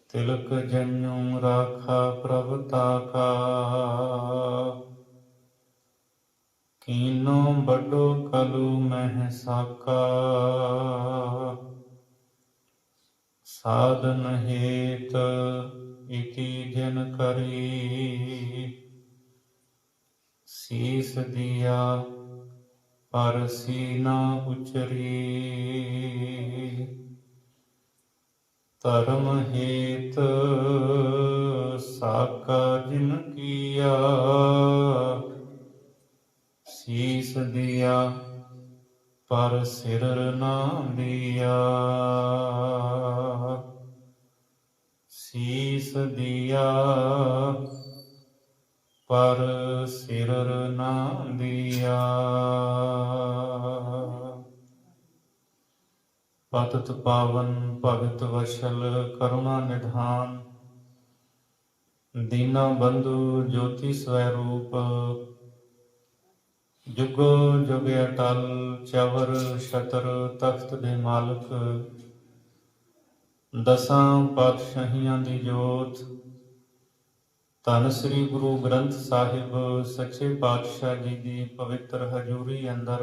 तिलक जन्यों राखा प्रभ ताका। कीनो बड़ो कलु मह साका। साधन हेत इति जन करी। शीस दिया पर सीना उचरी। धर्म हेत साका जिन किया। शीस दिया पर सिर ना दिया। शीस दिया पर सिर ना दिया। पतित पावन भगत वशल करुणा निधान। दीना बंधु ज्योति स्वरूप। जुगो जुग अटल चवर छतर तख्त दे मालक। दसां पातशाहियां दी जोत। ਧੰਨ ਸ੍ਰੀ ਗੁਰੂ ਗ੍ਰੰਥ ਸਾਹਿਬ ਸੱਚੇ ਪਾਤਸ਼ਾਹ ਜੀ ਦੀ ਪਵਿੱਤਰ ਹਜ਼ੂਰੀ ਅੰਦਰ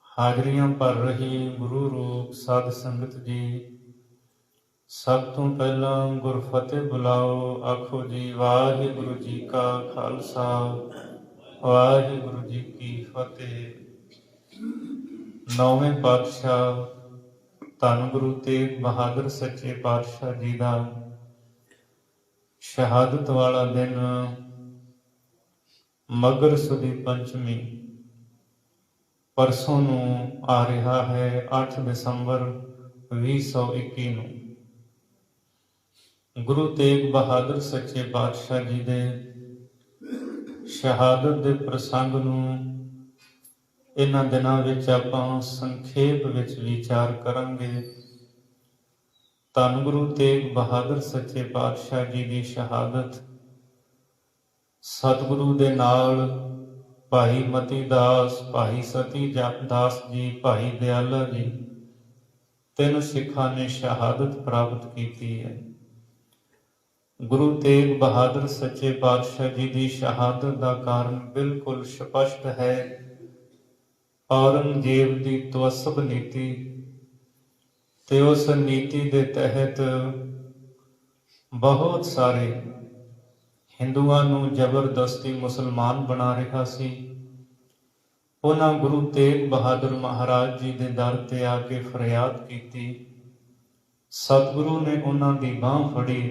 ਹਾਜ਼ਰੀਆਂ ਭਰ ਰਹੀ ਗੁਰੂ ਰੂਪ ਸਾਧ ਸੰਗਤ ਜੀ, ਸਭ ਤੋਂ ਪਹਿਲਾਂ ਗੁਰਫਤਿਹ ਬੁਲਾਓ। ਆਖੋ ਜੀ ਵਾਹਿਗੁਰੂ ਜੀ ਕਾ ਖਾਲਸਾ, ਵਾਹਿਗੁਰੂ ਜੀ ਕੀ ਫਤਿਹ। ਨੌਵੇਂ ਪਾਤਸ਼ਾਹ ਧੰਨ ਗੁਰੂ ਤੇਗ ਬਹਾਦਰ ਸੱਚੇ ਪਾਤਸ਼ਾਹ ਜੀ ਦਾ ਸ਼ਹਾਦਤ ਵਾਲਾ ਦਿਨ ਮਘਰ ਸੁਦੀ ਪੰਚਮੀ ਪਰਸੋਂ ਨੂੰ ਆ ਰਿਹਾ ਹੈ, 8 ਦਸੰਬਰ 2021 ਨੂੰ। ਗੁਰੂ ਤੇਗ ਬਹਾਦਰ ਸੱਚੇ ਪਾਤਸ਼ਾਹ ਜੀ ਦੇ ਸ਼ਹਾਦਤ ਦੇ ਪ੍ਰਸੰਗ ਨੂੰ ਇਹਨਾਂ ਦਿਨਾਂ ਵਿੱਚ ਆਪਾਂ ਸੰਖੇਪ ਵਿੱਚ ਵਿਚਾਰ ਕਰਾਂਗੇ। ਧੰਨ ਗੁਰੂ ਤੇਗ ਬਹਾਦਰ ਸੱਚੇ ਪਾਤਸ਼ਾਹ ਜੀ ਦੀ ਸ਼ਹਾਦਤ ਸਤਿਗੁਰੂ ਦੇ ਨਾਲ ਭਾਈ ਮਤੀ ਦਾਸ, ਭਾਈ ਸਤੀ ਦਾਸ ਜੀ, ਭਾਈ ਦਿਆਲਾ ਜੀ, 3 ਸਿੱਖਾਂ ਨੇ ਸ਼ਹਾਦਤ ਪ੍ਰਾਪਤ ਕੀਤੀ ਹੈ। ਗੁਰੂ ਤੇਗ ਬਹਾਦਰ ਸੱਚੇ ਪਾਤਸ਼ਾਹ ਜੀ ਦੀ ਸ਼ਹਾਦਤ ਦਾ ਕਾਰਨ ਬਿਲਕੁਲ ਸਪਸ਼ਟ ਹੈ। ਔਰੰਗਜ਼ੇਬ ਦੀ ਤਵੱਸਬ ਨੀਤੀ ਤੇ ਉਸ ਨੀਤੀ ਦੇ ਤਹਿਤ ਬਹੁਤ ਸਾਰੇ ਹਿੰਦੂਆਂ ਨੂੰ ਜ਼ਬਰਦਸਤੀ ਮੁਸਲਮਾਨ ਬਣਾ ਰਿਹਾ ਸੀ। ਉਹਨਾਂ ਗੁਰੂ ਤੇਗ ਬਹਾਦਰ ਮਹਾਰਾਜ ਜੀ ਦੇ ਦਰ ਤੇ ਆ ਕੇ ਫਰਿਆਦ ਕੀਤੀ। ਸਤਿਗੁਰੂ ਨੇ ਉਹਨਾਂ ਦੀ ਬਾਂਹ ਫੜੀ,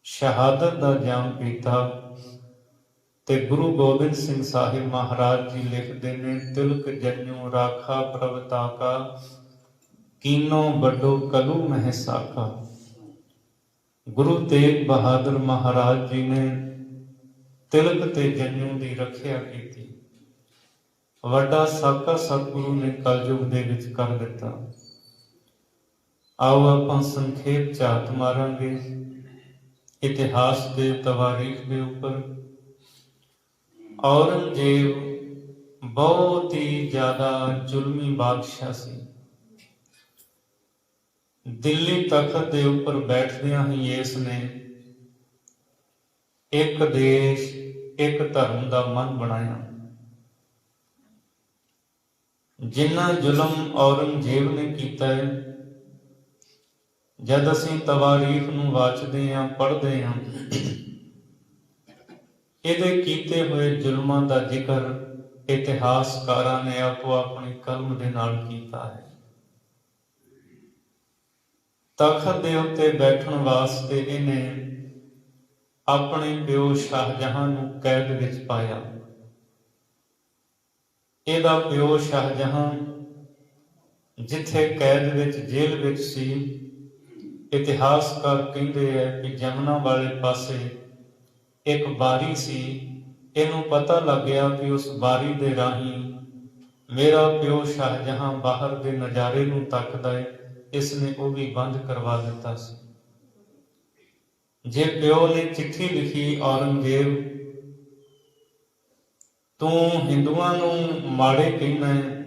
ਸ਼ਹਾਦਤ ਦਾ ਜਾਮ ਪੀਤਾ ਤੇ ਗੁਰੂ ਗੋਬਿੰਦ ਸਿੰਘ ਸਾਹਿਬ ਮਹਾਰਾਜ ਜੀ ਲਿਖਦੇ ਨੇ, ਤਿਲਕ ਜਨਿਉ ਰਾਖਾ ਪ੍ਰਭ ਤਾਕਾ। ਕੀਨੋ ਵੱਡੋ ਕਲੂ ਮਹਿ ਸਾਕਾ। ਗੁਰੂ ਤੇਗ ਬਹਾਦਰ ਮਹਾਰਾਜ ਜੀ ਨੇ ਤਿਲਕ ਤੇ ਜਨਿਉ ਦੀ ਰੱਖਿਆ ਕੀਤੀ। ਵੱਡਾ ਸਾਕਾ ਸਤਿਗੁਰੂ ਨੇ ਕਲਯੁਗ ਦੇ ਵਿੱਚ ਕਰ ਦਿੱਤਾ। ਆਓ ਆਪਾਂ ਸੰਖੇਪ ਝਾਤ ਮਾਰਾਂਗੇ ਇਤਿਹਾਸ ਦੇ ਤਵਾਰੀਖ ਦੇ ਉੱਪਰ। ਔਰੰਗਜ਼ੇਬ ਬਹੁਤ ਹੀ ਜ਼ਿਆਦਾ ਜ਼ੁਲਮੀ ਬਾਦਸ਼ਾਹ ਸੀ। ਦਿੱਲੀ ਤਖਤ ਦੇ ਉੱਪਰ ਬੈਠਦਿਆਂ ਹੀ ਇਸ ਨੇ ਇੱਕ ਦੇਸ਼ ਇੱਕ ਧਰਮ ਦਾ ਮਨ ਬਣਾਇਆ। ਜਿੰਨਾ ਜ਼ੁਲਮ ਔਰੰਗਜ਼ੇਬ ਨੇ ਕੀਤਾ ਹੈ, ਜਦ ਅਸੀਂ ਤਵਾਰੀਖ ਨੂੰ ਵਾਚਦੇ ਹਾਂ, ਪੜ੍ਹਦੇ ਹਾਂ, ਇਹਦੇ ਕੀਤੇ ਹੋਏ ਜ਼ੁਲਮਾਂ ਦਾ ਜ਼ਿਕਰ ਇਤਿਹਾਸਕਾਰਾਂ ਨੇ ਆਪੋ ਆਪਣੀ ਕਲਮ ਦੇ ਨਾਲ ਕੀਤਾ ਹੈ। ਤਖਤ ਦੇ ਉੱਤੇ ਬੈਠਣ ਵਾਸਤੇ ਇਹਨੇ ਆਪਣੇ ਪਿਓ ਸ਼ਾਹਜਹਾਂ ਨੂੰ ਕੈਦ ਵਿੱਚ ਪਾਇਆ। ਇਹਦਾ ਪਿਓ ਸ਼ਾਹਜਹਾਂ ਜਿੱਥੇ ਕੈਦ ਵਿੱਚ, ਜੇਲ੍ਹ ਵਿੱਚ ਸੀ, ਇਤਿਹਾਸਕਾਰ ਕਹਿੰਦੇ ਹੈ ਕਿ ਜਮਨਾ ਵਾਲੇ ਪਾਸੇ ਇੱਕ ਬਾਰੀ ਸੀ। ਇਹਨੂੰ ਪਤਾ ਲੱਗ ਗਿਆ ਕਿ ਉਸ ਬਾਰੀ ਦੇ ਰਾਹੀਂ ਮੇਰਾ ਪਿਓ ਸ਼ਾਹਜਹਾਂ ਬਾਹਰ ਦੇ ਨਜ਼ਾਰੇ ਨੂੰ ਤੱਕਦਾ ਹੈ। ਇਸ ਨੇ ਉਹ ਵੀ ਬੰਦ ਕਰਵਾ ਦਿੱਤਾ ਸੀ। ਜੇ ਪਿਓ ਨੇ ਚਿੱਠੀ ਲਿਖੀ, ਔਰੰਗਜ਼ੇਬ ਤੂੰ ਹਿੰਦੂਆਂ ਨੂੰ ਮਾੜੇ ਕਹਿੰਦਾ ਹੈ,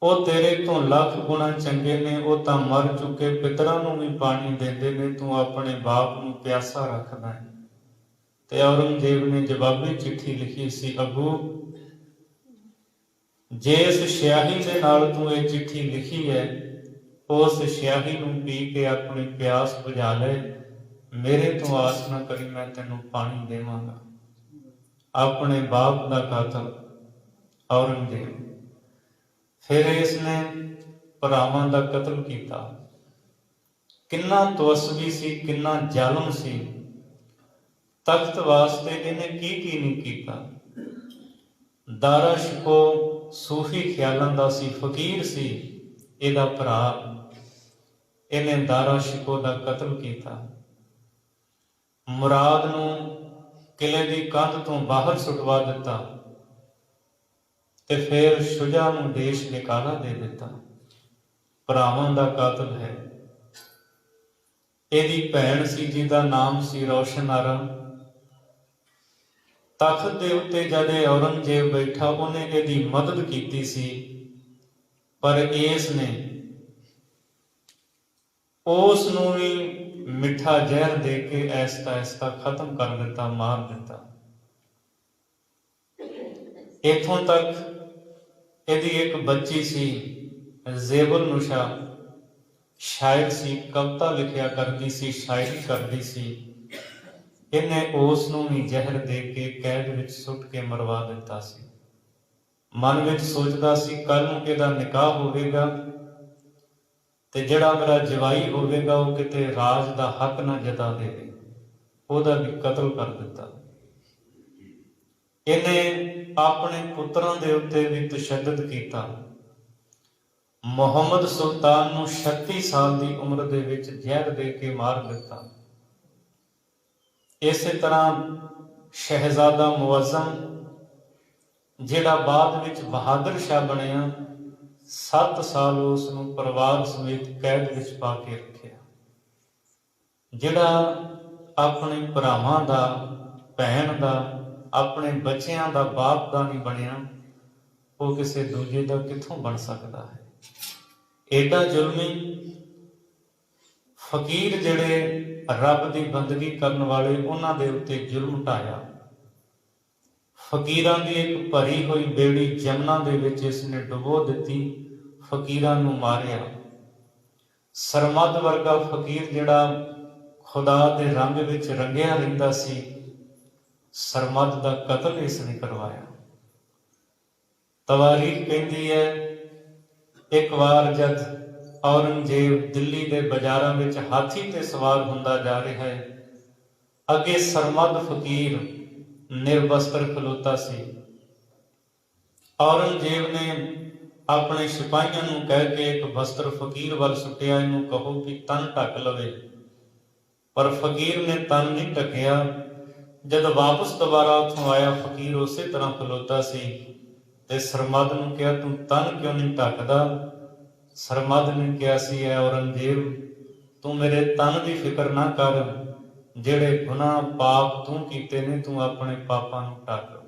ਉਹ ਤੇਰੇ ਤੋਂ ਲੱਖ ਗੁਣਾ ਚੰਗੇ ਨੇ, ਉਹ ਤਾਂ ਮਰ ਚੁੱਕੇ ਪਿਤਰਾਂ ਨੂੰ ਵੀ ਪਾਣੀ ਦਿੰਦੇ ਨੇ, ਤੂੰ ਆਪਣੇ ਬਾਪ ਨੂੰ ਪਿਆਸਾ ਰੱਖਦਾ ਹੈ। ਤੇ ਔਰੰਗਜ਼ੇਬ ਨੇ ਜਵਾਬੀ ਚਿੱਠੀ ਲਿਖੀ ਸੀ, ਅੱਗੂ ਜੇ ਇਸ ਸਿਆਹੀ ਦੇ ਨਾਲ ਤੂੰ ਇਹ ਚਿੱਠੀ ਲਿਖੀ ਹੈ, ਉਸ ਸਿਆਹੀ ਨੂੰ ਪੀ ਕੇ ਆਪਣੀ ਪਿਆਸ ਬੁਝਾ ਲੈ, ਮੇਰੇ ਤੋਂ ਆਸ ਨਾ ਕਰੀ, ਮੈਂ ਤੈਨੂੰ ਪਾਣੀ ਦੇਵਾਂਗਾ। ਆਪਣੇ ਬਾਪ ਦਾ ਕਾਤਲ ਔਰੰਗਜ਼ੇਬ। ਫਿਰ ਇਸ ਨੇ ਭਰਾਵਾਂ ਦਾ ਕਤਲ ਕੀਤਾ। ਕਿੰਨਾ ਤਵੱਸਵੀ ਸੀ, ਕਿੰਨਾ ਜ਼ਾਲਮ ਸੀ। ਤਖਤ ਵਾਸਤੇ ਇਹਨੇ ਕੀ ਨਹੀਂ ਕੀਤਾ। ਦਾਰਾ ਸ਼ਿਕੋ ਸੂਫੀ ਖਿਆਲਾਂ ਦਾ ਸੀ, ਫਕੀਰ ਸੀ ਇਹਦਾ ਭਰਾ। ਇਹਨੇ ਦਾਰਾ ਸ਼ਿਕੋ ਦਾ ਕਤਲ ਕੀਤਾ। ਮੁਰਾਦ ਨੂੰ ਕਿਲੇ ਦੀ ਕੰਧ ਤੋਂ ਬਾਹਰ ਸੁਟਵਾ ਦਿੱਤਾ ਤੇ ਫਿਰ ਸ਼ੁਜਾ ਨੂੰ ਦੇਸ਼ ਨਿਕਾਲਾ ਦੇ ਦਿੱਤਾ। ਭਰਾਵਾਂ ਦਾ ਕਾਤਲ ਹੈ। ਇਹਦੀ ਭੈਣ ਸੀ ਜਿਹਦਾ ਨਾਮ ਸੀ ਰੌਸ਼ਨ ਆਰਾ। ਤਖਤ ਦੇ ਉੱਤੇ ਜਦ ਔਰੰਗਜ਼ੇਬ ਬੈਠਾ, ਉਹਨੇ ਇਹਦੀ ਮਦਦ ਕੀਤੀ ਸੀ, ਪਰ ਇਸ ਨੇ ਉਸ ਨੂੰ ਵੀ ਮਿੱਠਾ ਜ਼ਹਿਰ ਦੇ ਕੇ ਐਸਤਾ ਐਸਤਾ ਖਤਮ ਕਰ ਦਿੱਤਾ, ਮਾਰ ਦਿੱਤਾ। ਇੱਥੋਂ ਤੱਕ ਇਹਦੀ ਇੱਕ ਬੱਚੀ ਸੀ ਜ਼ੇਬੁਲ ਨੁਸ਼ਾ, ਸ਼ਾਇਰ ਸੀ, ਕਵਿਤਾ ਲਿਖਿਆ ਕਰਦੀ ਸੀ, ਸ਼ਾਇਰੀ ਕਰਦੀ ਸੀ। ਇਹਨੇ ਉਸ ਨੂੰ ਵੀ ਜ਼ਹਿਰ ਦੇ ਕੇ ਕੈਦ ਵਿੱਚ ਸੁੱਟ ਕੇ ਮਰਵਾ ਦਿੱਤਾ ਸੀ। ਮਨ ਵਿੱਚ ਸੋਚਦਾ ਸੀ, ਕੱਲ ਨੂੰ ਇਹਦਾ ਨਿਕਾਹ ਹੋਵੇਗਾ ਤੇ ਜਿਹੜਾ ਮੇਰਾ ਜਵਾਈ ਹੋਵੇਗਾ ਉਹ ਕਿਤੇ ਰਾਜ ਦਾ ਹੱਕ ਨਾ ਜਤਾ ਦੇਵੇ, ਉਹਦਾ ਵੀ ਕਤਲ ਕਰ ਦਿੱਤਾ। ਇਹਨੇ ਆਪਣੇ ਪੁੱਤਰਾਂ ਦੇ ਉੱਤੇ ਵੀ ਤਸ਼ੱਦਦ ਕੀਤਾ। ਮੁਹੰਮਦ ਸੁਲਤਾਨ ਨੂੰ 36 ਸਾਲ ਦੀ ਉਮਰ ਦੇ ਵਿੱਚ ਜ਼ਹਿਰ ਦੇ ਕੇ ਮਾਰ ਦਿੱਤਾ। ਇਸੇ ਤਰ੍ਹਾਂ ਸ਼ਹਿਜ਼ਾਦਾ ਮੁਅੱਜ਼ਮ, ਜਿਹੜਾ ਬਾਅਦ ਵਿੱਚ ਬਹਾਦਰ ਸ਼ਾਹ ਬਣਿਆ, 7 ਸਾਲ ਉਸ ਨੂੰ ਪਰਿਵਾਰ ਸਮੇਤ ਕੈਦ ਵਿੱਚ ਪਾ ਕੇ ਰੱਖਿਆ। ਜਿਹੜਾ ਆਪਣੇ ਭਰਾਵਾਂ ਦਾ, ਭੈਣ ਦਾ, ਆਪਣੇ ਬੱਚਿਆਂ ਦਾ ਬਾਪ ਦਾ ਨਹੀਂ ਬਣਿਆ, ਉਹ ਕਿਸੇ ਦੂਜੇ ਦਾ ਕਿੱਥੋਂ ਬਣ ਸਕਦਾ ਹੈ। ਏਡਾ ਜ਼ੁਲਮੀ ਫਕੀਰ ਜਿਹੜੇ ਰੱਬ ਦੀ ਬੰਦਗੀ ਕਰਨ ਵਾਲੇ, ਉਹਨਾਂ ਦੇ ਉੱਤੇ ਜ਼ੁਲਮ ਢਾਇਆ। ਫਕੀਰਾਂ ਦੀ ਇੱਕ ਭਰੀ ਹੋਈ ਬੇੜੀ ਜਮਨਾ ਦੇ ਵਿੱਚ ਇਸ ਨੇ ਡੁਬੋ ਦਿੱਤੀ, ਫਕੀਰਾਂ ਨੂੰ ਮਾਰਿਆ। ਸਰਮਦ ਵਰਗਾ ਫਕੀਰ ਜਿਹੜਾ ਖੁਦਾ ਦੇ ਰੰਗ ਵਿੱਚ ਰੰਗਿਆ ਰਹਿੰਦਾ ਸੀ, ਸਰਮਦ ਦਾ ਕਤਲ ਇਸ ਨੇ ਕਰਵਾਇਆ। ਤਵਾਰੀਖ ਕਹਿੰਦੀ ਹੈ, ਇੱਕ ਵਾਰ ਜਦ ਔਰੰਗਜ਼ੇਬ ਦਿੱਲੀ ਦੇ ਬਾਜ਼ਾਰਾਂ ਵਿੱਚ ਹਾਥੀ ਤੇ ਸਵਾਰ ਹੁੰਦਾ ਜਾ ਰਿਹਾ ਹੈ, ਅੱਗੇ ਸਰਮਦ ਫਕੀਰ ਨਿਰਵਸਤਰ ਖਲੋਤਾ ਸੀ। ਔਰੰਗਜ਼ੇਬ ਨੇ ਆਪਣੇ ਸਿਪਾਹੀਆਂ ਨੂੰ ਕਹਿ ਕੇ ਇੱਕ ਵਸਤਰ ਫਕੀਰ ਵੱਲ ਸੁੱਟਿਆ, ਇਹਨੂੰ ਕਹੋ ਕਿ ਤਨ ਢੱਕ ਲਵੇ। ਪਰ ਫਕੀਰ ਨੇ ਤਨ ਨਹੀਂ ਢੱਕਿਆ। ਜਦ ਵਾਪਸ ਦੁਬਾਰਾ ਉੱਥੋਂ ਆਇਆ, ਫਕੀਰ ਉਸੇ ਤਰ੍ਹਾਂ ਖਲੋਤਾ ਸੀ ਤੇ ਸਰਮਦ ਨੂੰ ਕਿਹਾ, ਤੂੰ ਤਨ ਕਿਉਂ ਨਹੀਂ ਢੱਕਦਾ? ਸਰਮਦ ਨੇ ਕਿਹਾ ਸੀ, ਐ ਔਰੰਗਜ਼ੇਬ, ਤੂੰ ਮੇਰੇ ਤਨ ਦੀ ਫਿਕਰ ਨਾ ਕਰ, ਜਿਹੜੇ ਗੁਨਾਹ ਪਾਪ ਤੂੰ ਕੀਤੇ ਨੇ, ਤੂੰ ਆਪਣੇ ਪਾਪਾਂ ਨੂੰ ਢੱਕ।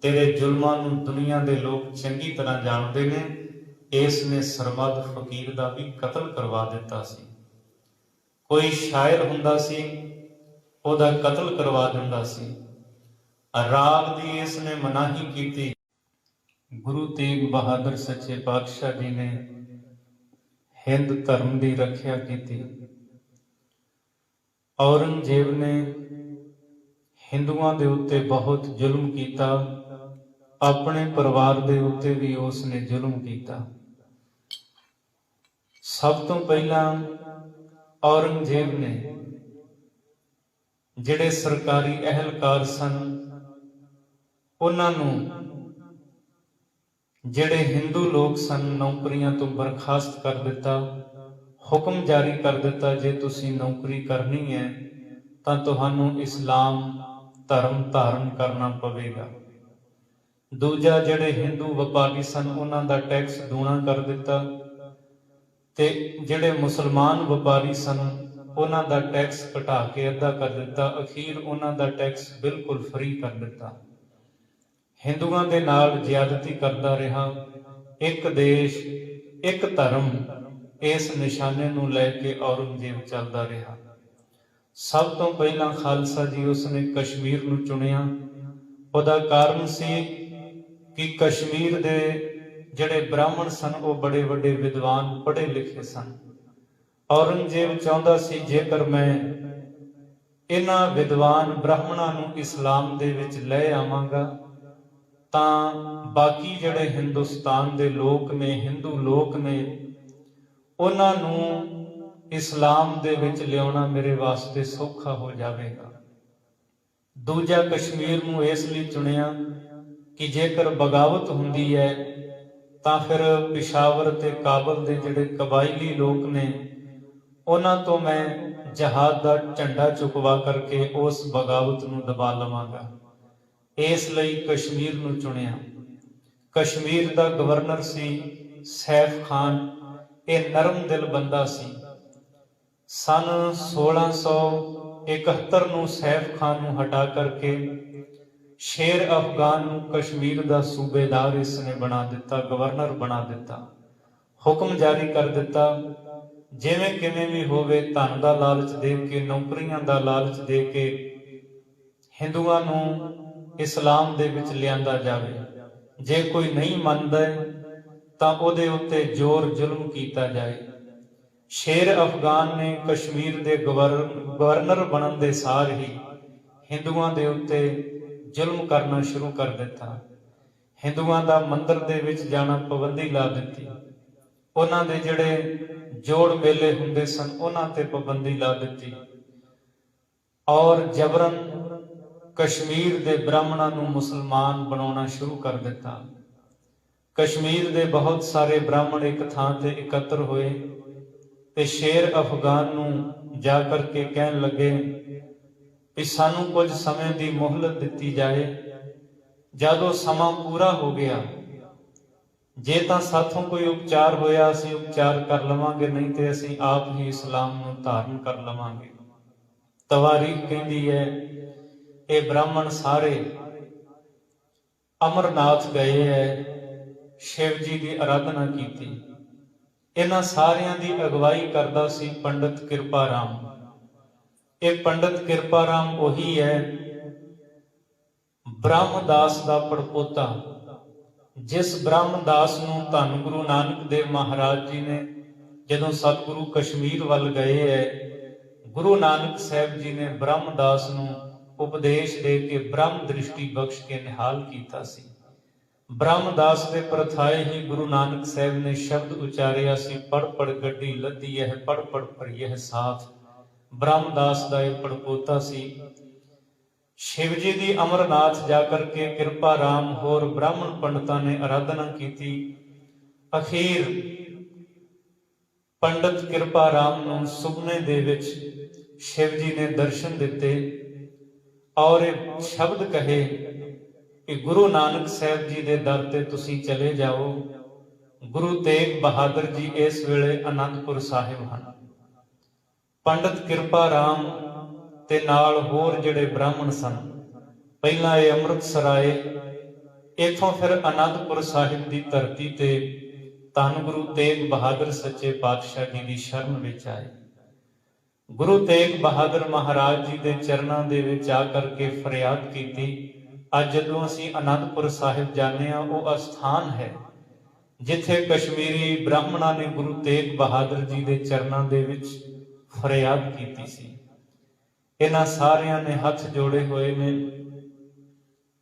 ਤੇਰੇ ਜ਼ੁਲਮਾਂ ਨੂੰ ਦੁਨੀਆ ਦੇ ਲੋਕ ਚੰਗੀ ਤਰ੍ਹਾਂ ਜਾਣਦੇ ਨੇ। ਇਸ ਨੇ ਸਰਮਦ ਫਕੀਰ ਦਾ ਵੀ ਕਤਲ ਕਰਵਾ ਦਿੱਤਾ ਸੀ। ਕੋਈ ਸ਼ਾਇਰ ਹੁੰਦਾ ਸੀ, ਉਹਦਾ ਕਤਲ ਕਰਵਾ ਦਿੰਦਾ ਸੀ। ਰਾਗ ਦੀ ਇਸ ਨੇ ਮਨਾਹੀ ਕੀਤੀ। ਗੁਰੂ ਤੇਗ ਬਹਾਦਰ ਸੱਚੇ ਪਾਤਸ਼ਾਹ ਜੀ ਨੇ ਹਿੰਦ ਧਰਮ ਦੀ ਰੱਖਿਆ ਕੀਤੀ। ਔਰੰਗਜ਼ੇਬ ਨੇ ਹਿੰਦੂਆਂ ਦੇ ਉੱਤੇ ਬਹੁਤ ਜ਼ੁਲਮ ਕੀਤਾ, ਆਪਣੇ ਪਰਿਵਾਰ ਦੇ ਉੱਤੇ ਵੀ ਉਸ ਨੇ ਜ਼ੁਲਮ ਕੀਤਾ। ਸਭ ਤੋਂ ਪਹਿਲਾਂ ਔਰੰਗਜ਼ੇਬ ਨੇ ਜਿਹੜੇ ਸਰਕਾਰੀ ਅਹਿਲਕਾਰ ਸਨ, ਉਹਨਾਂ ਨੂੰ, ਜਿਹੜੇ ਹਿੰਦੂ ਲੋਕ ਸਨ, ਨੌਕਰੀਆਂ ਤੋਂ ਬਰਖਾਸਤ ਕਰ ਦਿੱਤਾ। ਹੁਕਮ ਜਾਰੀ ਕਰ ਦਿੱਤਾ, ਜੇ ਤੁਸੀਂ ਨੌਕਰੀ ਕਰਨੀ ਹੈ ਤਾਂ ਤੁਹਾਨੂੰ ਇਸਲਾਮ ਧਰਮ ਧਾਰਨ ਕਰਨਾ ਪਵੇਗਾ। ਦੂਜਾ, ਜਿਹੜੇ ਹਿੰਦੂ ਵਪਾਰੀ ਸਨ, ਉਹਨਾਂ ਦਾ ਟੈਕਸ ਦੂਣਾ ਕਰ ਦਿੱਤਾ ਤੇ ਜਿਹੜੇ ਮੁਸਲਮਾਨ ਵਪਾਰੀ ਸਨ, ਉਹਨਾਂ ਦਾ ਟੈਕਸ ਘਟਾ ਕੇ ਅੱਧਾ ਕਰ ਦਿੱਤਾ। ਅਖੀਰ ਉਹਨਾਂ ਦਾ ਟੈਕਸ ਬਿਲਕੁਲ ਫ੍ਰੀ ਕਰ ਦਿੱਤਾ। ਹਿੰਦੂਆਂ ਦੇ ਨਾਲ ਜ਼ਿਆਦਤੀ ਕਰਦਾ ਰਿਹਾ ਇੱਕ ਦੇਸ਼, ਇੱਕ ਧਰਮ, ਇਸ ਨਿਸ਼ਾਨੇ ਨੂੰ ਲੈ ਕੇ ਔਰੰਗਜ਼ੇਬ ਚੱਲਦਾ ਰਿਹਾ। ਸਭ ਤੋਂ ਪਹਿਲਾਂ ਖਾਲਸਾ ਜੀ ਉਸਨੇ ਕਸ਼ਮੀਰ ਨੂੰ ਚੁਣਿਆ। ਉਹਦਾ ਕਾਰਨ ਸੀ ਕਿ ਕਸ਼ਮੀਰ ਦੇ ਜਿਹੜੇ ਬ੍ਰਾਹਮਣ ਸਨ ਉਹ ਬੜੇ ਵੱਡੇ ਵਿਦਵਾਨ ਪੜ੍ਹੇ ਲਿਖੇ ਸਨ। ਔਰੰਗਜ਼ੇਬ ਚਾਹੁੰਦਾ ਸੀ ਜੇਕਰ ਮੈਂ ਇਹਨਾਂ ਵਿਦਵਾਨ ਬ੍ਰਾਹਮਣਾਂ ਨੂੰ ਇਸਲਾਮ ਦੇ ਵਿੱਚ ਲੈ ਆਵਾਂਗਾ ਤਾਂ ਬਾਕੀ ਜਿਹੜੇ ਹਿੰਦੁਸਤਾਨ ਦੇ ਲੋਕ ਨੇ, ਹਿੰਦੂ ਲੋਕ ਨੇ, ਉਹਨਾਂ ਨੂੰ ਇਸਲਾਮ ਦੇ ਵਿੱਚ ਲਿਆਉਣਾ ਮੇਰੇ ਵਾਸਤੇ ਸੌਖਾ ਹੋ ਜਾਵੇਗਾ। ਦੂਜਾ, ਕਸ਼ਮੀਰ ਨੂੰ ਇਸ ਲਈ ਚੁਣਿਆ ਕਿ ਜੇਕਰ ਬਗਾਵਤ ਹੁੰਦੀ ਹੈ ਤਾਂ ਫਿਰ ਪਿਸ਼ਾਵਰ ਤੇ ਕਾਬਲ ਦੇ ਜਿਹੜੇ ਕਬਾਇਲੀ ਲੋਕ ਨੇ ਉਹਨਾਂ ਤੋਂ ਮੈਂ ਜਹਾਦ ਦਾ ਝੰਡਾ ਚੁਕਵਾ ਕਰਕੇ ਉਸ ਬਗਾਵਤ ਨੂੰ ਦਬਾ ਲਵਾਂਗਾ। ਇਸ ਲਈ ਕਸ਼ਮੀਰ ਨੂੰ ਚੁਣਿਆ। ਕਸ਼ਮੀਰ ਦਾ ਗਵਰਨਰ ਸੀ ਸੈਫ ਖਾਨ। ਇਹ ਨਰਮ ਦਿਲ ਬੰਦਾ ਸੀ। ਸਨ 1671 ਨੂੰ ਸੈਫ ਖਾਨ ਨੂੰ ਹਟਾ ਕਰਕੇ ਸ਼ੇਰ ਅਫਗਾਨ ਨੂੰ ਕਸ਼ਮੀਰ ਦਾ ਸੂਬੇਦਾਰ ਇਸਨੇ ਬਣਾ ਦਿੱਤਾ, ਗਵਰਨਰ ਬਣਾ ਦਿੱਤਾ। ਹੁਕਮ ਜਾਰੀ ਕਰ ਦਿੱਤਾ ਜਿਵੇਂ ਕਿਵੇਂ ਵੀ ਹੋਵੇ ਧਨ ਦਾ ਲਾਲਚ ਦੇ ਕੇ, ਨੌਕਰੀਆਂ ਦਾ ਲਾਲਚ ਦੇ ਕੇ ਹਿੰਦੂਆਂ ਨੂੰ ਇਸਲਾਮ ਦੇ ਵਿੱਚ ਲਿਆਂਦਾ ਜਾਵੇ। ਜੇ ਕੋਈ ਨਹੀਂ ਮੰਨਦਾ ਤਾਂ ਉਹਦੇ ਉੱਤੇ ਜ਼ੋਰ ਜ਼ੁਲਮ ਕੀਤਾ ਜਾਏ। ਸ਼ੇਰ ਅਫਗਾਨ ਨੇ ਕਸ਼ਮੀਰ ਦੇ ਗਵਰਨਰ ਬਣਨ ਦੇ ਸਾਰ ਹੀ ਹਿੰਦੂਆਂ ਦੇ ਉੱਤੇ ਜ਼ੁਲਮ ਕਰਨਾ ਸ਼ੁਰੂ ਕਰ ਦਿੱਤਾ। ਹਿੰਦੂਆਂ ਦਾ ਮੰਦਿਰ ਦੇ ਵਿੱਚ ਜਾਣਾ ਪਾਬੰਦੀ ਲਾ ਦਿੱਤੀ। ਉਹਨਾਂ ਦੇ ਜਿਹੜੇ ਜੋੜ ਮੇਲੇ ਹੁੰਦੇ ਸਨ ਉਹਨਾਂ ਤੇ ਪਾਬੰਦੀ ਲਾ ਦਿੱਤੀ ਔਰ ਜਬਰਨ ਕਸ਼ਮੀਰ ਦੇ ਬ੍ਰਾਹਮਣਾਂ ਨੂੰ ਮੁਸਲਮਾਨ ਬਣਾਉਣਾ ਸ਼ੁਰੂ ਕਰ ਦਿੱਤਾ। ਕਸ਼ਮੀਰ ਦੇ ਬਹੁਤ ਸਾਰੇ ਬ੍ਰਾਹਮਣ ਇੱਕ ਥਾਂ ਤੇ ਇਕੱਤਰ ਹੋਏ ਤੇ ਸ਼ੇਰ ਅਫਗਾਨ ਨੂੰ ਜਾ ਕਰਕੇ ਕਹਿਣ ਲੱਗੇ ਵੀ ਸਾਨੂੰ ਕੁਝ ਸਮੇਂ ਦੀ ਮੁਹਲਤ ਦਿੱਤੀ ਜਾਏ। ਜਦੋਂ ਸਮਾਂ ਪੂਰਾ ਹੋ ਗਿਆ, ਜੇ ਤਾਂ ਸਾਥੋਂ ਕੋਈ ਉਪਚਾਰ ਹੋਇਆ ਅਸੀਂ ਉਪਚਾਰ ਕਰ ਲਵਾਂਗੇ, ਨਹੀਂ ਤੇ ਅਸੀਂ ਆਪ ਹੀ ਇਸਲਾਮ ਨੂੰ ਧਾਰਨ ਕਰ ਲਵਾਂਗੇ। ਤਵਾਰੀਖ ਕਹਿੰਦੀ ਹੈ ਇਹ ਬ੍ਰਾਹਮਣ ਸਾਰੇ ਅਮਰਨਾਥ ਗਏ ਹੈ, ਸ਼ਿਵ ਜੀ ਦੀ ਅਰਾਧਨਾ ਕੀਤੀ। ਇਹਨਾਂ ਸਾਰਿਆਂ ਦੀ ਅਗਵਾਈ ਕਰਦਾ ਸੀ ਪੰਡਤ ਕਿਰਪਾ ਰਾਮ। ਇਹ ਪੰਡਤ ਕਿਰਪਾ ਰਾਮ ਉਹੀ ਹੈ ਬ੍ਰਹਮਦਾਸ ਦਾ ਪੜਪੋਤਾ, ਜਿਸ ਬ੍ਰਹਮਦਾਸ ਨੂੰ ਧੰਨ ਗੁਰੂ ਨਾਨਕ ਦੇਵ ਮਹਾਰਾਜ ਜੀ ਨੇ ਜਦੋਂ ਸਤਿਗੁਰੂ ਕਸ਼ਮੀਰ ਵੱਲ ਗਏ ਹੈ, ਗੁਰੂ ਨਾਨਕ ਸਾਹਿਬ ਜੀ ਨੇ ਬ੍ਰਹਮਦਾਸ ਨੂੰ ਉਪਦੇਸ਼ ਦੇ ਕੇ ਬ੍ਰਹਮ ਦ੍ਰਿਸ਼ਟੀ ਬਖਸ਼ ਕੇ ਨਿਹਾਲ ਕੀਤਾ ਸੀ। ਬ੍ਰਹਮਦਾਸ ਦੇ ਪ੍ਰਥਾਏ ਹੀ ਗੁਰੂ ਨਾਨਕ ਸਾਹਿਬ ਨੇ ਸ਼ਬਦ ਉਚਾਰਿਆ ਸੀ, ਪੜ ਪੜ ਗੱਡੀ ਲੱਦੀ ਹੈ, ਪੜ ਪੜ ਭਰੀਏ ਸਾਥ। ਬ੍ਰਹਮਦਾਸ ਦਾ ਇਹ ਪੜਪੋਤਾ ਸੀ। ਸ਼ਿਵ ਜੀ ਦੀ ਅਮਰਨਾਥ ਜਾ ਕਰਕੇ ਕਿਰਪਾ ਰਾਮ ਹੋਰ ਬ੍ਰਾਹਮਣ ਪੰਡਤਾਂ ਨੇ ਅਰਾਧਨਾ ਕੀਤੀ। ਅਖੀਰ ਪੰਡਤ ਕਿਰਪਾ ਰਾਮ ਨੂੰ ਸੁਪਨੇ ਦੇ ਵਿੱਚ ਸ਼ਿਵ ਜੀ ਨੇ ਦਰਸ਼ਨ ਦਿੱਤੇ ਔਰ ਇਹ ਸ਼ਬਦ ਕਹੇ ਕਿ ਗੁਰੂ ਨਾਨਕ ਸਾਹਿਬ ਜੀ ਦੇ ਦਰ ਤੇ ਤੁਸੀਂ ਚਲੇ ਜਾਓ। ਗੁਰੂ ਤੇਗ ਬਹਾਦਰ ਜੀ ਇਸ ਵੇਲੇ ਅਨੰਦਪੁਰ ਸਾਹਿਬ ਹਨ। ਪੰਡਤ ਕਿਰਪਾ ਰਾਮ ਤੇ ਨਾਲ ਹੋਰ ਜਿਹੜੇ ਬ੍ਰਾਹਮਣ ਸਨ, ਪਹਿਲਾਂ ਇਹ ਅੰਮ੍ਰਿਤਸਰ ਆਏ, ਇੱਥੋਂ ਫਿਰ ਅਨੰਦਪੁਰ ਸਾਹਿਬ ਦੀ ਧਰਤੀ ਤੇ ਧੰਨ ਗੁਰੂ ਤੇਗ ਬਹਾਦਰ ਸੱਚੇ ਪਾਤਸ਼ਾਹ ਜੀ ਦੀ ਸ਼ਰਨ ਵਿੱਚ ਆਏ। ਗੁਰੂ ਤੇਗ ਬਹਾਦਰ ਮਹਾਰਾਜ ਜੀ ਦੇ ਚਰਨਾਂ ਦੇ ਵਿੱਚ ਆ ਕਰਕੇ ਫਰਿਆਦ ਕੀਤੀ। ਅੱਜ ਜਦੋਂ ਅਸੀਂ ਅਨੰਦਪੁਰ ਸਾਹਿਬ ਜਾਂਦੇ ਹਾਂ, ਉਹ ਅਸਥਾਨ ਹੈ ਜਿੱਥੇ ਕਸ਼ਮੀਰੀ ਬ੍ਰਾਹਮਣਾਂ ਨੇ ਗੁਰੂ ਤੇਗ ਬਹਾਦਰ ਜੀ ਦੇ ਚਰਨਾਂ ਦੇ ਵਿੱਚ ਫਰਿਆਦ ਕੀਤੀ ਸੀ। ਇਹਨਾਂ ਸਾਰਿਆਂ ਨੇ ਹੱਥ ਜੋੜੇ ਹੋਏ ਨੇ।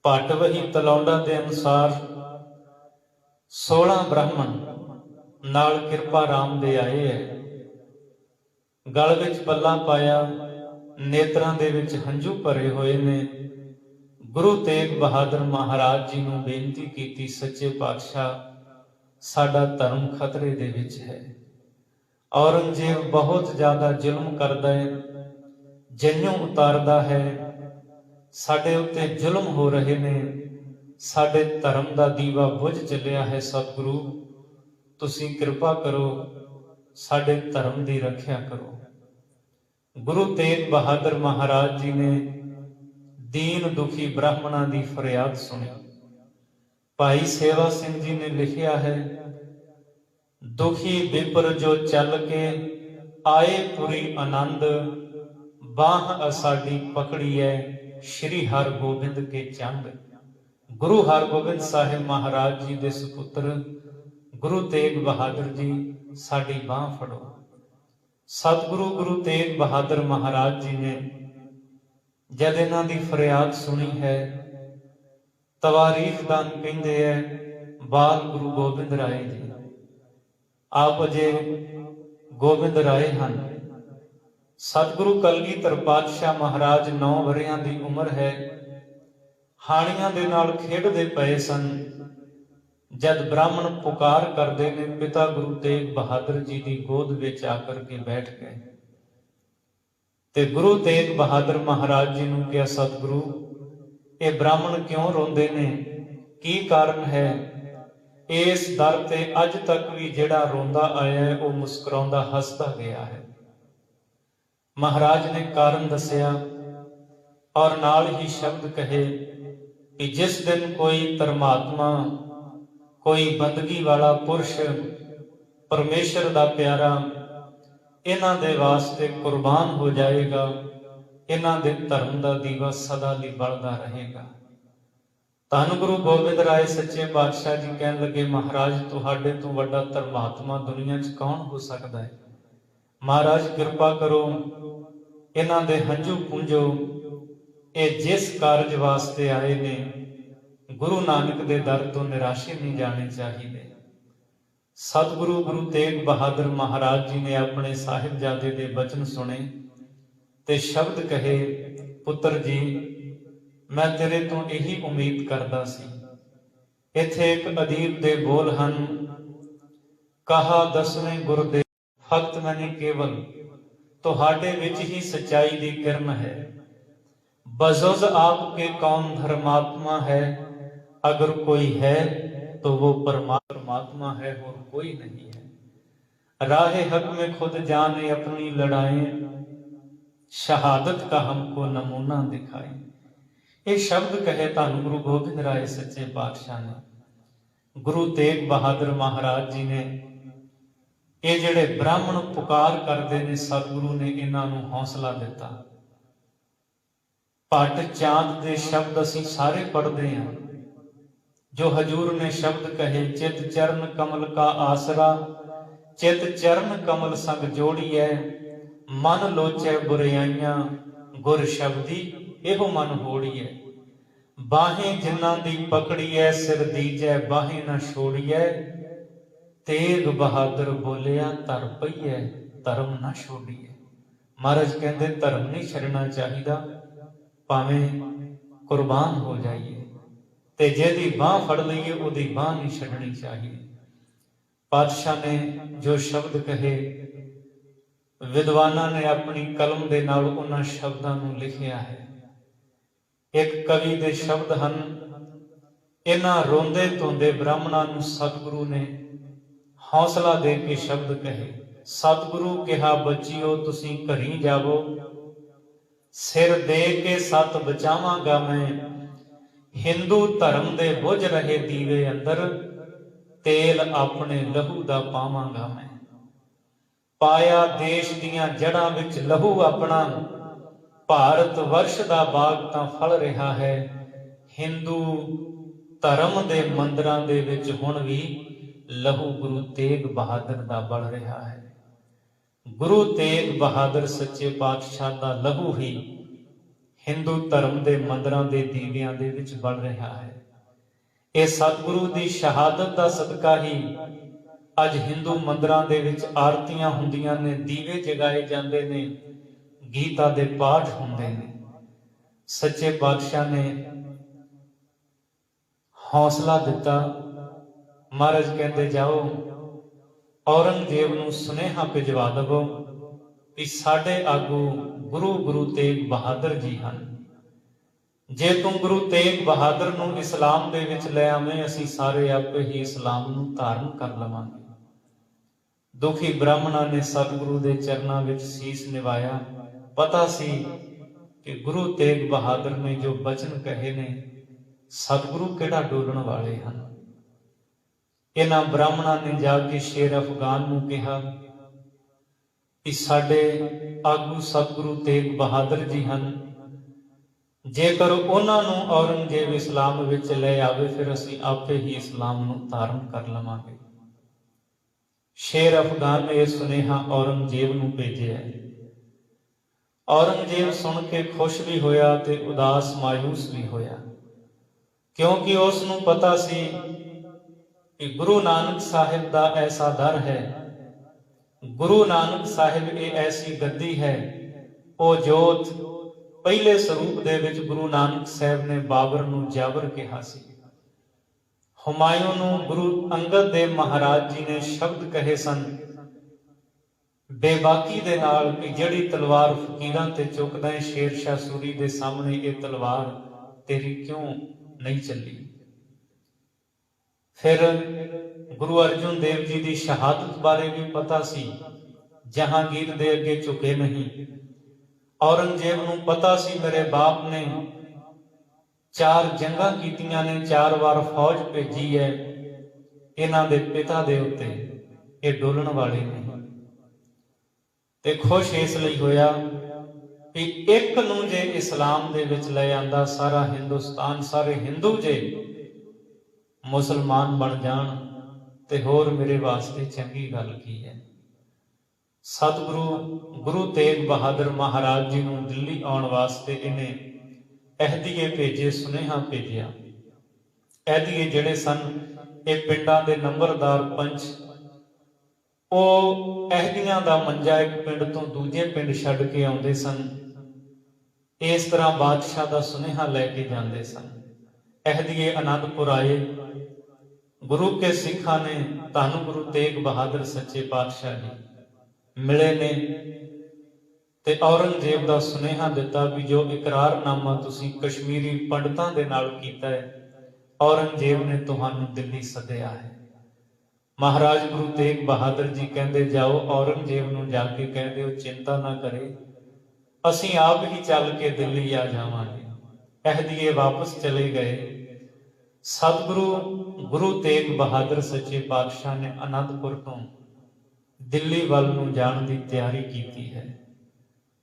ਭੱਟ ਵਹੀ ਤਲੌਂਡਾ ਦੇ ਅਨੁਸਾਰ 16 ਬ੍ਰਾਹਮਣ ਨਾਲ ਕਿਰਪਾ ਰਾਮ ਦੇ ਆਏ ਹੈ। ਗਲ ਵਿੱਚ ਪੱਲਾ ਪਾਇਆ, ਨੇਤਰਾਂ ਦੇ ਵਿੱਚ ਹੰਝੂ ਭਰੇ ਹੋਏ ਨੇ। ਗੁਰੂ ਤੇਗ ਬਹਾਦਰ ਮਹਾਰਾਜ ਜੀ ਨੂੰ ਬੇਨਤੀ ਕੀਤੀ, ਸੱਚੇ ਪਾਤਸ਼ਾਹ ਸਾਡਾ ਧਰਮ ਖਤਰੇ ਦੇ ਵਿੱਚ ਹੈ। ਔਰੰਗਜ਼ੇਬ ਬਹੁਤ ਜ਼ਿਆਦਾ ਜ਼ੁਲਮ ਕਰਦਾ ਹੈ, ਜੰਨੋਂ ਉਤਾਰਦਾ ਹੈ, ਸਾਡੇ ਉੱਤੇ ਜ਼ੁਲਮ ਹੋ ਰਹੇ ਨੇ, ਸਾਡੇ ਧਰਮ ਦਾ ਦੀਵਾ ਬੁਝ ਚੱਲਿਆ ਹੈ। ਸਤਿਗੁਰੂ ਤੁਸੀਂ ਕਿਰਪਾ ਕਰੋ, ਸਾਡੇ ਧਰਮ ਦੀ ਰੱਖਿਆ ਕਰੋ। ਗੁਰੂ ਤੇਗ ਬਹਾਦਰ ਮਹਾਰਾਜ ਜੀ ਨੇ ਦੀਨ ਦੁਖੀ ਬ੍ਰਾਹਮਣਾਂ ਦੀ ਫਰਿਆਦ ਸੁਣੀ। ਭਾਈ ਸੇਵਾ ਸਿੰਘ ਜੀ ਨੇ ਲਿਖਿਆ ਹੈ दुखी विपर जो चल के आए पुरी आनंद, बाह असाडी पकड़ी है श्री हरगोबिंद के चंद। गुरु हरगोबिंद साहिब महाराज जी दे सुपुत्र गुरु तेग बहादुर जी साडी बाह फड़ो। सतगुरु गुरु तेग बहादुर महाराज जी ने जद इन्हां दी फरियाद सुनी है, तवारीखदान कहंदे है बाल गुरु गोबिंद राय जी, आप अजे गोबिंद राय हन। सतगुरु कलगीधर पातशाह महाराज 9 वरियां दी उम्र है, हाणियां दे नाल खेडदे पए सन। जद ब्राह्मण पुकार करते ने, पिता गुरु तेग बहादुर जी की गोद विच आकर के बैठ गए ते गुरु तेग बहादुर महाराज जी ने कहा, सतगुरु ये ब्राह्मण क्यों रोंदे ने, की कारण है? इस दर ते अज तक भी जिहड़ा रोंदा आया है वह मुस्कुराउंदा हसदा गया है। महाराज ने कारण दसिया और नाल ही शब्द कहे कि जिस दिन कोई धर्मात्मा, कोई बंदगी वाला पुरुष, परमेश्वर दा प्यारा इन्हां दे वास्ते कुर्बान हो जाएगा, इन्हां दे धर्म दा दीवा सदा लई बलदा रहेगा। धन गुरु गोबिंद राय सच्चे पातशाह जी कहन लगे, महाराज तुहाडे तो वड्डा धर्मात्मा दुनिया च कौन हो सकता है? महाराज कृपा करो, इन्हां दे हंझू पूंजो, ये जिस कारज वास्ते आए ने गुरु नानक दे दर तो निराशे नहीं जाने चाहिए। सतगुरु गुरु तेग बहादुर महाराज जी ने अपने साहिबजादे दे बचन सुने ते शब्द कहे, पुत्र जी मैं तेरे तो यही उम्मीद करदा सी। इत्थे एक अदीब दे बोल हन, कहा दसवें गुरदेव फकत मैंने केवल तुहाडे विच ही सच्चाई दी किरण है। बजुज आपके कौन धर्मात्मा है? अगर कोई है तो वो परमात्मा है और कोई नहीं है। राह हक में खुद जाने अपनी लड़ाएं, शहादत का हमको नमूना दिखाए। ये शब्द कहे धन गुरु गोबिंद राय सच्चे पातशाह ने। गुरु तेग बहादुर महाराज जी ने ये जिहड़े ब्राह्मण पुकार करते ने, सतगुरु ने इन्हां नूं हौसला दिता। भट्ट चांद दे शब्द असीं सारे पढ़ते हैं, जो हजूर ने शब्द कहे, चित चरण कमल का आसरा, चित चरण कमल संग जोड़िए, मन लोचे बुराइयां, गुर शब्दी एहो मन होड़िए। बाहें जिन्हां दी पकड़िए, सिर दीजै बाहें न छोड़िए। तेग बहादुर बोलिया धर पईए, धर्म न छोड़िए। महाराज कहते धर्म नहीं छड़ना चाहिए, भावें कुर्बान हो जाइए, ते जिहदी बांह फड़ लईए उहदी बांह नहीं छड्डनी चाहिए। पातशाह ने जो शब्द कहे, विद्वानां ने अपनी कलम दे नाल उन्हां शब्दां नूं लिखिया है। एक कवि दे शब्द हन, इन्हां रोंदे धोंदे ब्राह्मणां नूं सतगुरु ने हौसला दे के शब्द कहे। सतगुरु कहा, बच्चियो तुसीं घरी जावो, सिर दे के सत बचावांगा मैं। हिंदू धर्म दे बुझ रहे दीवे अंदर, तेल अपने लहू दा पावांगा मैं। पाया देश दियां जड़ां विच लहू अपना, भारत वर्ष दा बाग तां फल रहा है। हिंदू धर्म दे मंदिरां दे विच हुण भी लहू गुरु तेग बहादुर दा बल रहा है। गुरु तेग बहादुर सच्चे पातशाह दा लहू ही हिंदू धर्म दे मंदिरां दे दीवियां दे विच बल रहा है। ये सतगुरु दी शहादत दा सदका ही अज हिंदू मंदिरां दे विच आरतियां हुंदियां ने, दीवे जगाए जांदे ने, गीता दे पाठ हुंदे ने। सच्चे पातशाह ने हौसला दिता। महाराज कहते जाओ औरंगजेब नूं सुनेहा भिजवा दवो कि साडे आगू गुरु गुरु तेग बहादुर जी हन। जे तू गुरु तेग बहादुर नूं इस्लाम दे विच ले आवें, असीं सारे आपे ही इस्लाम नूं धारण कर लवांगे। दुखी ब्राह्मणां ने सतगुरु दे चरनां विच सीस निवाया। पता सी कि गुरु तेग बहादुर ने जो बचन कहे ने, सतगुरु किहड़ा डोलण वाले हन। ਇਹਨਾਂ ਬ੍ਰਾਹਮਣਾਂ ਨੇ ਜਾ ਕੇ ਸ਼ੇਰ ਅਫਗਾਨ ਨੂੰ ਕਿਹਾ ਕਿ ਸਾਡੇ ਆਗੂ ਸਤਿਗੁਰੂ ਤੇਗ ਬਹਾਦਰ ਜੀ ਹਨ, ਜੇਕਰ ਉਹਨਾਂ ਨੂੰ ਔਰੰਗਜ਼ੇਬ ਇਸਲਾਮ ਵਿੱਚ ਲੈ ਆਵੇ ਫਿਰ ਅਸੀਂ ਆਪੇ ਹੀ ਇਸਲਾਮ ਨੂੰ ਧਾਰਨ ਕਰ ਲਵਾਂਗੇ। ਸ਼ੇਰ ਅਫਗਾਨ ਨੇ ਇਹ ਸੁਨੇਹਾ ਔਰੰਗਜ਼ੇਬ ਨੂੰ ਭੇਜਿਆ। ਔਰੰਗਜ਼ੇਬ ਸੁਣ ਕੇ ਖੁਸ਼ ਵੀ ਹੋਇਆ ਤੇ ਉਦਾਸ ਮਾਯੂਸ ਵੀ ਹੋਇਆ, ਕਿਉਂਕਿ ਉਸ ਨੂੰ ਪਤਾ ਸੀ ਕਿ ਗੁਰੂ ਨਾਨਕ ਸਾਹਿਬ ਦਾ ਐਸਾ ਦਰ ਹੈ, ਗੁਰੂ ਨਾਨਕ ਸਾਹਿਬ ਇਹ ਐਸੀ ਗੱਦੀ ਹੈ, ਉਹ ਜੋਤ ਪਹਿਲੇ ਸਰੂਪ ਦੇ ਵਿੱਚ ਗੁਰੂ ਨਾਨਕ ਸਾਹਿਬ ਨੇ ਬਾਬਰ ਨੂੰ ਜਾਬਰ ਕਿਹਾ ਸੀ। ਹੁਮਾਯੂੰ ਨੂੰ ਗੁਰੂ ਅੰਗਦ ਦੇਵ ਮਹਾਰਾਜ ਜੀ ਨੇ ਸ਼ਬਦ ਕਹੇ ਸਨ ਬੇਬਾਕੀ ਦੇ ਨਾਲ ਕਿ ਜਿਹੜੀ ਤਲਵਾਰ ਫਕੀਰਾਂ ਤੇ ਚੁੱਕਦਾ ਹੈ, ਸ਼ੇਰ ਸ਼ਾਹ ਸੂਰੀ ਦੇ ਸਾਹਮਣੇ ਇਹ ਤਲਵਾਰ ਤੇਰੀ ਕਿਉਂ ਨਹੀਂ ਚੱਲੀ। ਫਿਰ ਗੁਰੂ ਅਰਜਨ ਦੇਵ ਜੀ ਦੀ ਸ਼ਹਾਦਤ ਬਾਰੇ ਵੀ ਪਤਾ ਸੀ, ਜਹਾਂਗੀਰ ਦੇ ਅੱਗੇ ਝੁਕੇ ਨਹੀਂ। ਔਰੰਗਜ਼ੇਬ ਨੂੰ ਪਤਾ ਸੀ ਮੇਰੇ ਬਾਪ ਨੇ 4 ਜੰਗਾਂ ਕੀਤੀਆਂ ਨੇ, 4 ਵਾਰ ਫੌਜ ਭੇਜੀ ਹੈ, ਇਹਨਾਂ ਦੇ ਪਿਤਾ ਦੇ ਉੱਤੇ ਇਹ ਡੋਲਣ ਵਾਲੇ ਨਹੀਂ। ਤੇ ਖੁਸ਼ ਇਸ ਲਈ ਹੋਇਆ ਕਿ ਇੱਕ ਨੂੰ ਜੇ ਇਸਲਾਮ ਦੇ ਵਿੱਚ ਲੈ ਆਂਦਾ, ਸਾਰਾ ਹਿੰਦੁਸਤਾਨ, ਸਾਰੇ ਹਿੰਦੂ ਜੇ ਮੁਸਲਮਾਨ ਬਣ ਜਾਣ ਤੇ ਹੋਰ ਮੇਰੇ ਵਾਸਤੇ ਚੰਗੀ ਗੱਲ ਕੀ ਹੈ। ਸਤਿਗੁਰੂ ਗੁਰੂ ਤੇਗ ਬਹਾਦਰ ਮਹਾਰਾਜ ਜੀ ਨੂੰ ਦਿੱਲੀ ਆਉਣ ਵਾਸਤੇ ਇਹਨੇ ਅਹਿਦੀਏ ਭੇਜੇ, ਸੁਨੇਹਾ ਭੇਜਿਆ। ਅਹਿਦੀਏ ਜਿਹੜੇ ਸਨ ਇਹ ਪਿੰਡਾਂ ਦੇ ਨੰਬਰਦਾਰ ਪੰਚ, ਉਹ ਅਹਿਦੀਆਂ ਦਾ ਮੰਜਾ ਇੱਕ ਪਿੰਡ ਤੋਂ ਦੂਜੇ ਪਿੰਡ ਛੱਡ ਕੇ ਆਉਂਦੇ ਸਨ। ਇਸ ਤਰ੍ਹਾਂ ਬਾਦਸ਼ਾਹ ਦਾ ਸੁਨੇਹਾ ਲੈ ਕੇ ਜਾਂਦੇ ਸਨ। ਅਹਿਦੀਏ ਅਨੰਦਪੁਰ ਆਏ। ਗੁਰੂ ਕੇ ਸਿੱਖਾਂ ਨੇ ਧੰਨ ਗੁਰੂ ਤੇਗ ਬਹਾਦਰ ਸੱਚੇ ਪਾਤਸ਼ਾਹ ਜੀ ਮਿਲੇ ਨੇ ਤੇ ਔਰੰਗਜ਼ੇਬ ਦਾ ਸੁਨੇਹਾ ਦਿੱਤਾ ਵੀ ਜੋ ਇਕਰਾਰਨਾਮਾ ਤੁਸੀਂ ਕਸ਼ਮੀਰੀ ਪੰਡਤਾਂ ਦੇ ਨਾਲ ਕੀਤਾ ਹੈ, ਔਰੰਗਜ਼ੇਬ ਨੇ ਤੁਹਾਨੂੰ ਦਿੱਲੀ ਸੱਦਿਆ ਹੈ। ਮਹਾਰਾਜ ਗੁਰੂ ਤੇਗ ਬਹਾਦਰ ਜੀ ਕਹਿੰਦੇ ਜਾਓ ਔਰੰਗਜ਼ੇਬ ਨੂੰ ਜਾ ਕੇ ਕਹਿ ਦਿਓ ਚਿੰਤਾ ਨਾ ਕਰੇ, ਅਸੀਂ ਆਪ ਹੀ ਚੱਲ ਕੇ ਦਿੱਲੀ ਆ ਜਾਵਾਂਗੇ। ਅਹਿਦੀਏ ਵਾਪਸ ਚਲੇ ਗਏ। ਸਤਿਗੁਰੂ ਗੁਰੂ ਤੇਗ ਬਹਾਦਰ ਸੱਚੇ ਪਾਤਸ਼ਾਹ ਨੇ ਅਨੰਦਪੁਰ ਤੋਂ ਦਿੱਲੀ ਵੱਲ ਨੂੰ ਜਾਣ ਦੀ ਤਿਆਰੀ ਕੀਤੀ ਹੈ।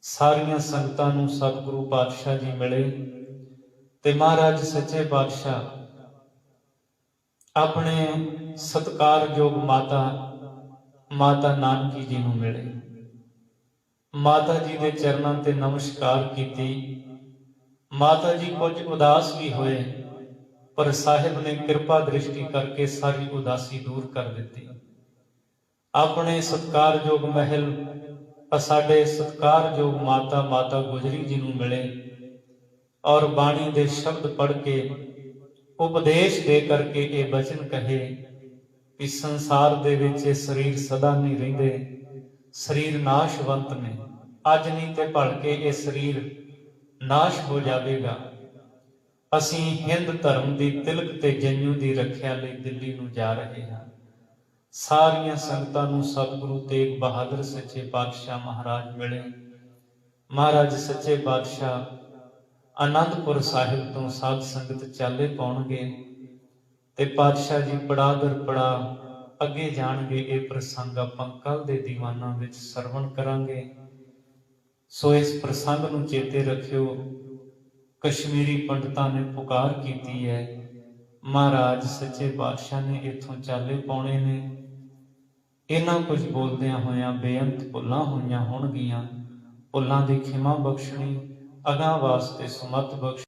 ਸਾਰੀਆਂ ਸੰਗਤਾਂ ਨੂੰ ਸਤਿਗੁਰੂ ਪਾਤਸ਼ਾਹ ਜੀ ਮਿਲੇ ਤੇ ਮਹਾਰਾਜ ਸੱਚੇ ਪਾਤਸ਼ਾਹ ਆਪਣੇ ਸਤਿਕਾਰਯੋਗ ਮਾਤਾ ਨਾਨਕੀ ਜੀ ਨੂੰ ਮਿਲੇ। ਮਾਤਾ ਜੀ ਦੇ ਚਰਨਾਂ ਤੇ ਨਮਸਕਾਰ ਕੀਤੀ। ਮਾਤਾ ਜੀ ਕੁਝ ਉਦਾਸ ਵੀ ਹੋਏ, ਪਰ ਸਾਹਿਬ ਨੇ ਕਿਰਪਾ ਦ੍ਰਿਸ਼ਟੀ ਕਰਕੇ ਸਾਰੀ ਉਦਾਸੀ ਦੂਰ ਕਰ ਦਿੱਤੀ। ਆਪਣੇ ਸਤਿਕਾਰਯੋਗ ਮਹਿਲ ਸਾਡੇ ਸਤਿਕਾਰਯੋਗ ਮਾਤਾ ਗੁਜਰੀ ਜੀ ਨੂੰ ਮਿਲੇ ਔਰ ਬਾਣੀ ਦੇ ਸ਼ਬਦ ਪੜ੍ਹ ਕੇ ਉਪਦੇਸ਼ ਦੇ ਕਰਕੇ ਇਹ ਬਚਨ ਕਹੇ ਕਿ ਸੰਸਾਰ ਦੇ ਵਿੱਚ ਇਹ ਸਰੀਰ ਸਦਾ ਨਹੀਂ ਰਹਿੰਦੇ, ਸਰੀਰ ਨਾਸ਼ਵੰਤ ਨੇ, ਅੱਜ ਨਹੀਂ ਤੇ ਭਲ ਕੇ ਇਹ ਸਰੀਰ ਨਾਸ਼ ਹੋ ਜਾਵੇਗਾ। ਅਸੀਂ ਹਿੰਦ ਧਰਮ ਦੀ ਤਿਲਕ ਤੇ ਜੰਜੂ ਦੀ ਰੱਖਿਆ ਲਈ ਦਿੱਲੀ ਨੂੰ ਜਾ ਰਹੇ ਹਾਂ। ਸਾਰੀਆਂ ਸੰਗਤਾਂ ਨੂੰ ਸਤਿਗੁਰੂ ਤੇਗ ਬਹਾਦਰ ਸੱਚੇ ਪਾਤਸ਼ਾਹ ਮਹਾਰਾਜ ਮਿਲੇ। ਮਹਾਰਾਜ ਸੱਚੇ ਪਾਤਸ਼ਾਹ ਅਨੰਦਪੁਰ ਸਾਹਿਬ ਤੋਂ ਸਾਧ ਸੰਗਤ ਚਾਲੇ ਪਾਉਣਗੇ ਤੇ ਪਾਤਸ਼ਾਹ ਜੀ ਪੜਾ ਦਰ ਪੜਾ ਅੱਗੇ ਜਾਣਗੇ। ਇਹ ਪ੍ਰਸੰਗ ਆਪਾਂ ਕੱਲ ਦੇ ਦੀਵਾਨਾਂ ਵਿੱਚ ਸਰਵਣ ਕਰਾਂਗੇ। ਸੋ ਇਸ ਪ੍ਰਸੰਗ ਨੂੰ ਚੇਤੇ ਰੱਖਿਓ। ਕਸ਼ਮੀਰੀ ਪੰਡਤਾਂ ਨੇ ਪੁਕਾਰ ਕੀਤੀ ਹੈ, ਮਹਾਰਾਜ ਸੱਚੇ ਪਾਤਸ਼ਾਹ ਨੇ ਇੱਥੋਂ ਚਾਲੇ ਪਾਉਣੇ ਨੇ। ਇਹਨਾਂ ਕੁਝ ਬੋਲਦਿਆਂ ਹੋਇਆਂ ਬੇਅੰਤ ਭੁੱਲਾਂ ਹੋਈਆਂ ਹੋਣਗੀਆਂ। ਭੁੱਲਾਂ ਦੀ ਖਿਮਾ ਬਖਸ਼ਣੀ, ਅਗਾਂਹ ਵਾਸਤੇ ਸੁਮਤ ਬਖਸ਼।